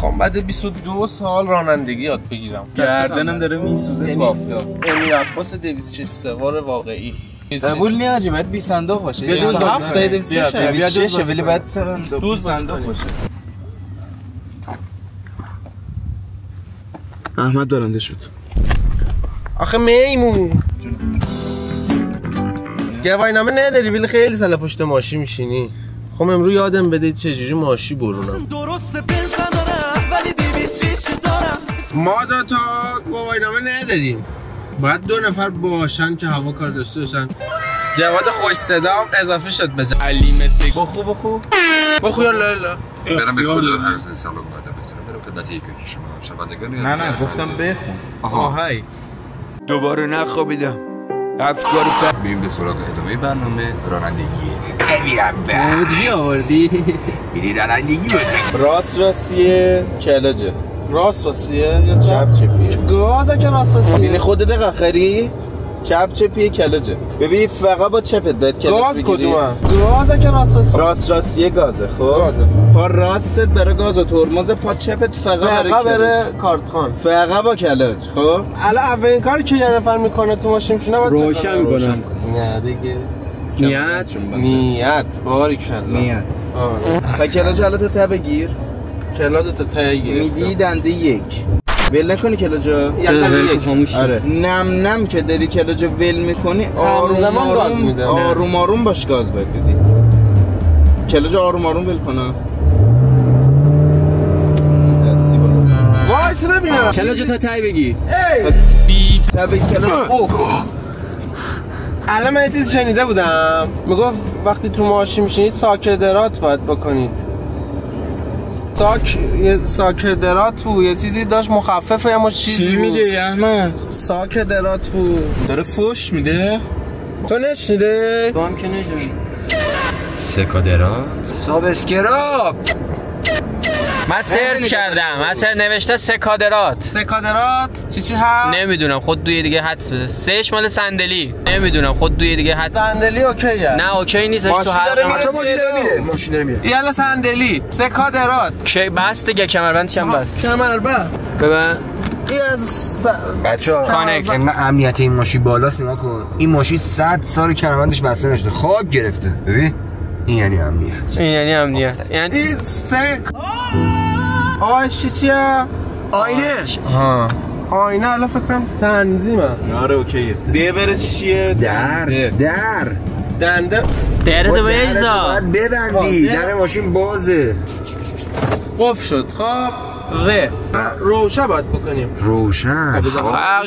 میخوام بعد 22 سال رانندگی یاد بگیرم. گردنم داره میسوزه تو آفتاب. امیر عباس 206 سوار واقعی. قبول نیاجی باید 20 صندوق باشه. 27 تا 206 ولی بعد صندوق باشه. احمد دارنده شد. آخه میمون گواهینامه نداری ولی خیلی سال پشت ماشی میشینی. خب امروز یادم بده چجوری ماشی برونم. ما دو تا گواهینامه نداریم. باید 2 نفر باشن که هوا کار داشته باشن. جواد خوش صدا اضافه شد به علی مسی. بخو یا لالا. برم به خود هر سال اومدم برم خدمت یکی که شما شنوندگان. نه گفتم بخون. آهای دوباره نخوابیدم. افکار بریم به سراغ ادامه برنامه رانندگی. امیرم به چی آوردی؟ میری رانندگی بود. راستیه کلاجه. راستیه یا چپ چپیه. گازه که راستیه. ببین خودت دقیق خری چپ چپیه کلاجه. ببین فقط با چپت بهت کلاج بگیری. گاز کدومه؟ گازه که راستیه گازه. خب گازه. پا راستت برای گاز و ترمز، پا چپت فقط برای کارتخوان. فقط با کلاج. خب الان اولین کاری که یه نفر میکنه تو ماشین میشینه روشن میکنم. نه دیگه نیت باریکلا نیت. آره کلاج حالا تو ته بگیر. کلاج تو ته گیر میدی دنده 1 ول نکنی کلاجا. خاموش. آره نم که داری کلاجا ول میکنی آروم گاز میده. آروم باش گاز باید بدی. کلاجا آروم ول کنم. دستی بالا وایس ببینم کلاجا تا ته بگی. ته بگی کلاج. الان من یه چیز شنیده بودم میگفت وقتی تو ماشین میشینید ساکدرات باید بکنید. ساکدرات بود یه چیزی داشت مخففه یا چیزی چی میگه احمد؟ ساکدرات بود. داره فوش میده؟ تو نشنیده؟ تو هم که نشنیدی. سکادرات سابسکراب. من سرچ کردم اصلا نوشته سکادرات. چی هست؟ نمیدونم خود دوی دیگه حدس بده. سهش مال صندلی. نمیدونم خود دوی دیگه حدس. صندلی اوکیه؟ نه اوکی نیستش تو هر ماشین داره میره. یالا صندلی سکادرات کی بس دیگه کمربندش هم بس. کمربند ببین بچه‌ها کانکت. من امنیت این ماشین بالاست. نگاه کن این ماشین 100 سال کمربندش بسته نشده خاک گرفته. ببین این یعنی امنیت. یعنی این سک چیه؟ آینه. آینه الان فکر کنم تنظیمه. آره اوکیه. بره چیه؟ دنده درتو بریزا باید ببندی. در ماشین بازه. قفل شد. خب روشن باید بکنیم. روشن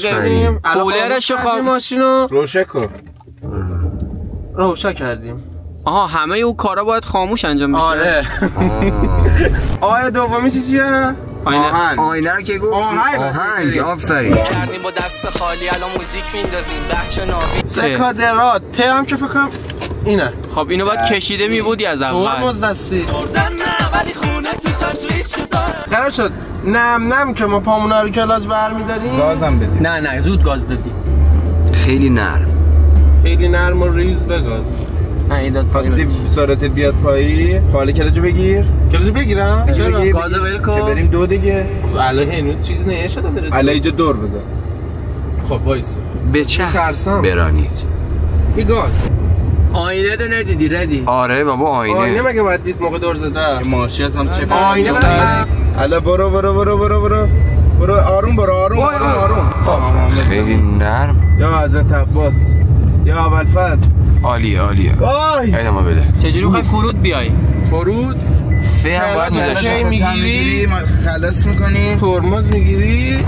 کردیم. کولرشو ماشینو روشن کن. روشن کردیم. آها همه اون کارا باید خاموش انجام بشه. آره. آیه دومی چیه؟ آینه رو که گفت آهنگ. آفرین. کردیم با دست خالی الان موزیک میندازیم بچه نابی. سکادرات ته هم که فکر کنم اینه. خب اینو باید کشیده میبودی از اول. ترمز دستی. ولی خونه تو تجریش که داره. قرار شد نم که ما پامونا رو کلاج برمی‌داریم. گازم بدی. نه زود گاز دادی. خیلی نرم و ریز بگاز. خواستی سرعت بیاد پایی. حالا کلاجو بگیر. کلاجو بگیرم؟ گاز ول کن. که بریم 2 دیگه. الان هنوز چیز نشده بره. الان اینجا دور بزن. خب وایس. به چه ترسم برانید. این گاز. آینه رو ندیدی ردی؟ آره بابا آینه مگه باید دید موقع دور زده؟ ماشی هست هم چه آینه الان برو آروم خب خیلی نرم. یا حضرت عباس یا اول فصل. عالیه اینو ما بده. چجوری میخوای فرود بیای؟ فرود فهم باید میداشت میگیری خلاص میکنی. ترمز میگیری.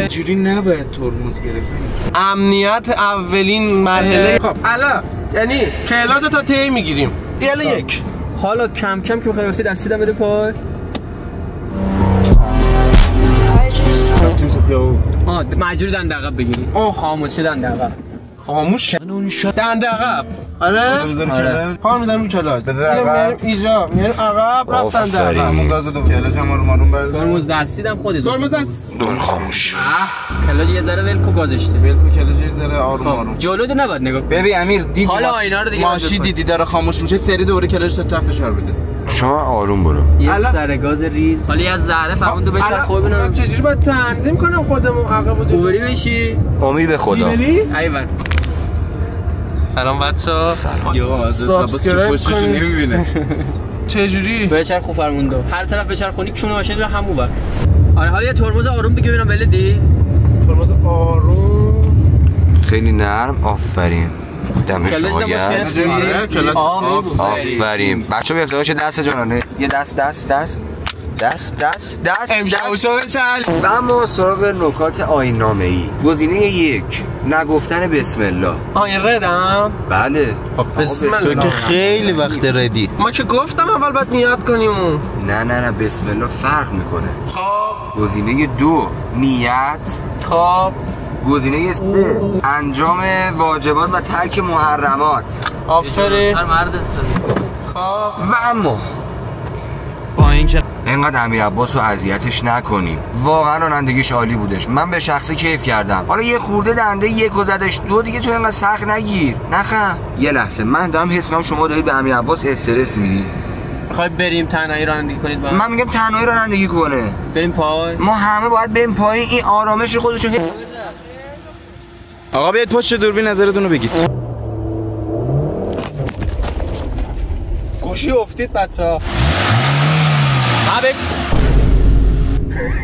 جوری نباید ترمز گرفتن. امنیت اولین مرحله. خب الان یعنی کلاج تا تی میگیریم. یالا 1 حالا کم که میخوای واسه دستی دم بده پای. مجبور دنده عقب بگیری. خاموش دنده عقب. خاموش دنده عقب. آره کار میذارم رو کلاج. میریم اینجا میریم عقب رفتن در عقب. همون گازو دو کلاج هم رو بر. ترمز دستیدم خودت. ترمز دست. دور خاموش. کلاج یه ذره ول کو گازشته. کلاج یه ذره آروم. جلو نباید نگاه. ببین امیر دیدی حالا آینا رو دیگه ماشین دیدی داره خاموش میشه سری دوباره کلاج تا فشار بده. شما آروم برو. یه سر گاز ریز. حالی از زهره فرموندو بچر خوب ببینم. چجوری باید تنظیم کنم خودمو عقب و جلو؟ اوبری بشی. امید به خدا. ایول. سلام بچه‌ها. سابسکرایب کنید. چجوری؟ بچر خوب فرموندو. هر طرف بچر خونی کونه باشه رو همون بر. آره حالا یه ترمز آروم بگی ببینم بلدی؟ ترمز آروم. خیلی نرم. آفرین. دمش شما گرم. آفرین. بچه‌ها بی افتخارش دست جانانه. یه دست امشب شال. و اما سراغ نکات آیین‌نامه‌ای. گزینه 1 نگفتن بسم الله. آین ردم؟ بله. بسم الله که خیلی وقت ردی. ما که گفتم اول باید نیت کنیم. نه بسم الله فرق میکنه. خب گزینه 2 نیت. خب گزینه 3 انجام واجبات و ترک محرمات. آفرین. هر مرد استادی. خب و اما با اینکه اینقدر امیر عباس رو اذیتش نکنیم، واقعا رانندگیش عالی بودش. من به شخصه کیف کردم. حالا یه خورده دنده 1 و زدش 2 دیگه تو اینقدر سخت نگیر. نخه یه لحظه من دارم حس می‌کنم شما دارید به امیر عباس استرس میدید. میخوای بریم تنهایی رانندگی کنید با من میگم تنهایی رانندگی کنه. بریم پای. ما همه باید بریم پایین. این آرامش خودشو آقا بیاید پشت دوربین نظرتون رو بگید. گوشی افتید بچه‌ها. بس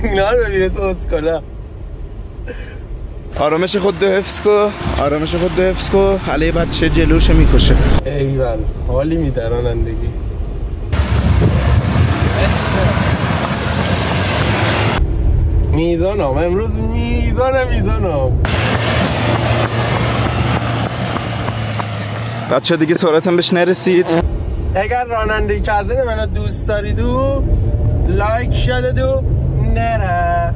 اینا رو ببینید اسکولا. آرامش خود رو حفظ کن. حالا بچه جلوش میکشه. ایول حالی میده رانندگی. میزانم امروز میزانم. بچه دیگه سرعتم بهش نرسید. اگر رانندگی کردن منو دوست دارید و لایک شده و نره.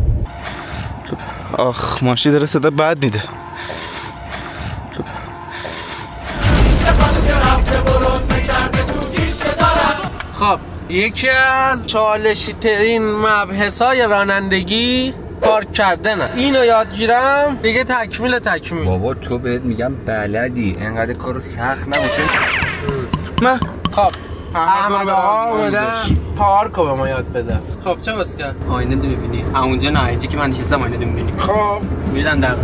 آخ ماشین داره صدا بد میده. خب یکی از چالشی ترین مبحث‌های رانندگی پارک کردنه. اینو یاد گیرم دیگه تکمیل. بابا تو بهت میگم بلدی. اینقدر کارو سخت نبود. من خب احمد آقا اومده پارکو به ما یاد بده. خب چه واسه کرد؟ آینه دو میبینی. اونجا نه اینجا که من نشستم آینه دو میبینی. خب میرن در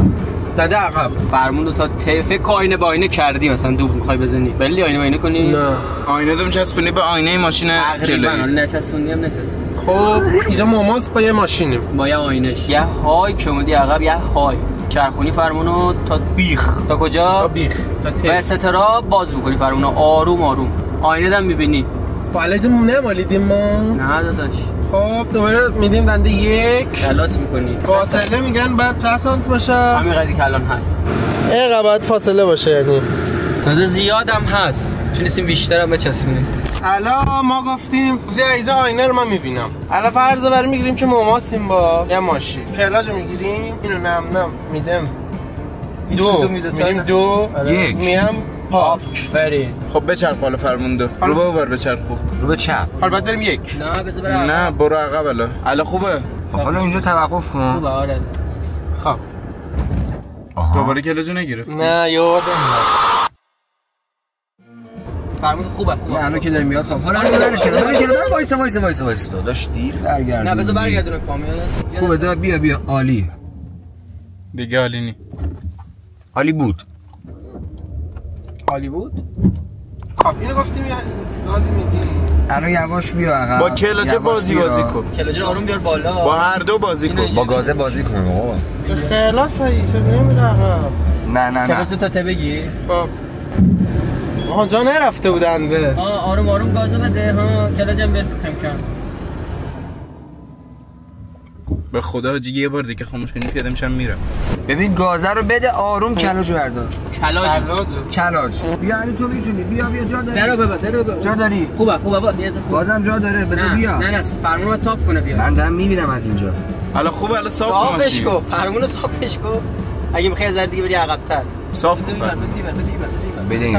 داده عقب. فرمون تا فکر آینه با آینه کردی مثلا دوب میخوای بزنی. ولی آینه کنی؟ نه. آینه دم چسبونی به آینه ماشین جلویی. نچسبونی هم نچسبونی. خب اینجا ماماست با یه ماشینیم. با یه آینش. یه های کمدی عقب یه های. چرخونی فرمونو تا بیخ. تا کجا؟ تا بیخ. تا و ستاره باز میکنی فرمونو آروم. آینه دم میبینی. بالج نمالیدیم ما؟ نه داداش. خب دوباره میدیم دنده 1 کلاس میکنی. فاصله میگن بعد چند سانت باشه؟ همین قدری که الان هست. اینقدر باید فاصله باشه یعنی. تازه زیادم هست. میتونستیم بیشتر هم بچسبونیم. الان ما گفتیم اینجا آینه رو من میبینم. الان فرض بر میگیریم که ماماسیم با یه ماشین. کلاج رو میگیریم. اینو نم میدم 2 میدیم 2 1 میام پاک. بریم. خب بچرخ حالا فرمونده. رو ببر بچرخ. رو به چپ. حالا بعد بریم 1. نه بذار برم. نه برو عقب الان خوبه. خب حالا اینجا توقف کن. خوبه آره. خب دوباره کلاجو نگرفت. نه یادم فرمون خوبه. الان که داره میاد. خب حالا برش کن. وایسا داداش دیر برگردون. نه بذار برگردونه کامیون. خوبه دا بیا عالی. دیگه عالی نی. عالی بود. خب اینو گفتیم یا گازی میدیم. الان یواش بیا عقب. با کلاج بازی کن. کلاج آروم بیار بالا. با هر دو بازی کن. با گازه بازی کن بابا. خلاص هایی چه نمیره عقب. نه کلاج تا ته بگی. خب آنجا نرفته بودنده. آروم گازه بده ها. کلاجم بر کم. به خدا حاجی یه بار دیگه خاموش کنی پیاده میشم میرم. ببین گازه رو بده آروم کلاجو بردار. کلاج. بیا علی تو میتونی. بیا جا داری. درو ببر. جا داری. خوبه بابا بیازه. بازم جا داره. بذار بیا. نه فرمونو صاف کنه بیا. من دارم میبینم از اینجا. حالا خوبه الان صافش کن. فرمونو صافش کن. اگه میخوای از دیگه بری عقب‌تر. صاف کن. بده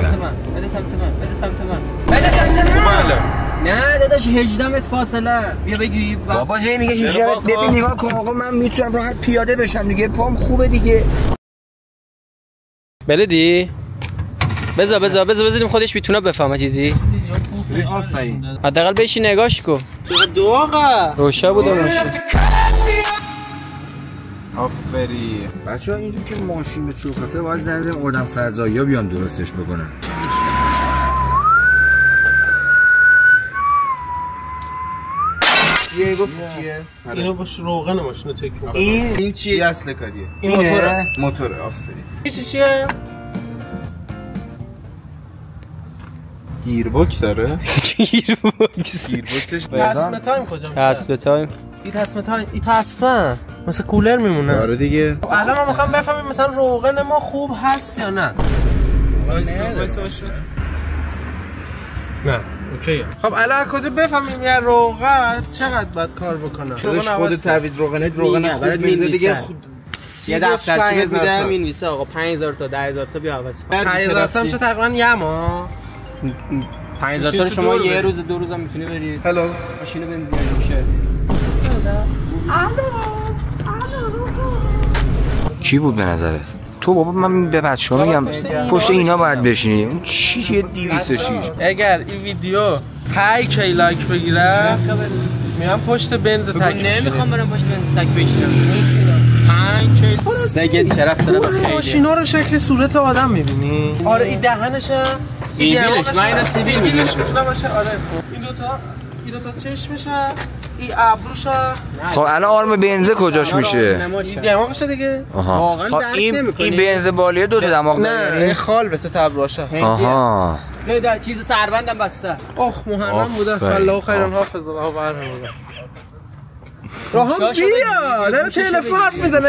سمت من. نه داداش 18 متر فاصله. بیا بگی بابا هی میگه 18 متر. ببین نگاه کن آقا من میتونم راحت پیاده بشم دیگه. پام خوبه دیگه. بلدی؟ بذاریم خودش میتونه بفهمه چیزی. آفرین. حداقل بشی نگاش کن. دواغه روشا بوده ماشین. آفرین. بچه‌ها اینجور که ماشین به چوخته باید زنده آدم فضایی‌ها بیان درستش بکنن. چیه گفت چیه؟ اینو باش روغن ماشینو چک کن. این چیه؟ اصل کاریه. این موتوره. موتوره آفرین. این چیه؟ گیربکس داره؟ گیربکس. گیربکسش تصمه تایم کجا میشه؟ تصمه تایم. این تصمه تایم، این تصمه مثل کولر میمونه. آره دیگه. الان ما میخوام بفهمیم مثلا روغن ما خوب هست یا نه. وایسا. نه اوکی. خب الان کجا بفهمیم یه روغن چقدر باید کار بکنه؟ خودش خود تعویض روغنه خوب میده دیگه. یه دفترچه بده می‌نویسه آقا 5000 تا 10000 تا بیا عوض کن. 5000 تا میشه تقریبا یه ماه. 5000 تا شما یه روز دو روز هم میتونی برید. هلو. ماشینو بنزین میشه. کی بود به نظرت؟ تو بابا من به بچه‌ها میگم پشت اینا باید بشینی. اون چیه 206؟ اگر این ویدیو 5 کی لایک بگیره میام پشت بنز تک نمیخوام برم پشت بنز تک بشینم. 5 کی دیگه شرف داره خیلی. ماشینا رو شکل صورت آدم می‌بینی؟ آره این دهنشه، سیبیلش من اینا سیبیل سیبیلش میتونه باشه. آره این دو تا چشمشه، این ابروشه. خب الان آرم بنزه کجاش میشه؟ این دماغشه دیگه. واقعا درک نمی‌کنی. این بنز بالیه دو تا دماغ نه این خال به ست ابروشه. آها. نه چیز سربندم بسته. آخ محرم بوده. خلا خیرن حافظ الله برمونه. راهم بیا داره تلفن حرف میزنه.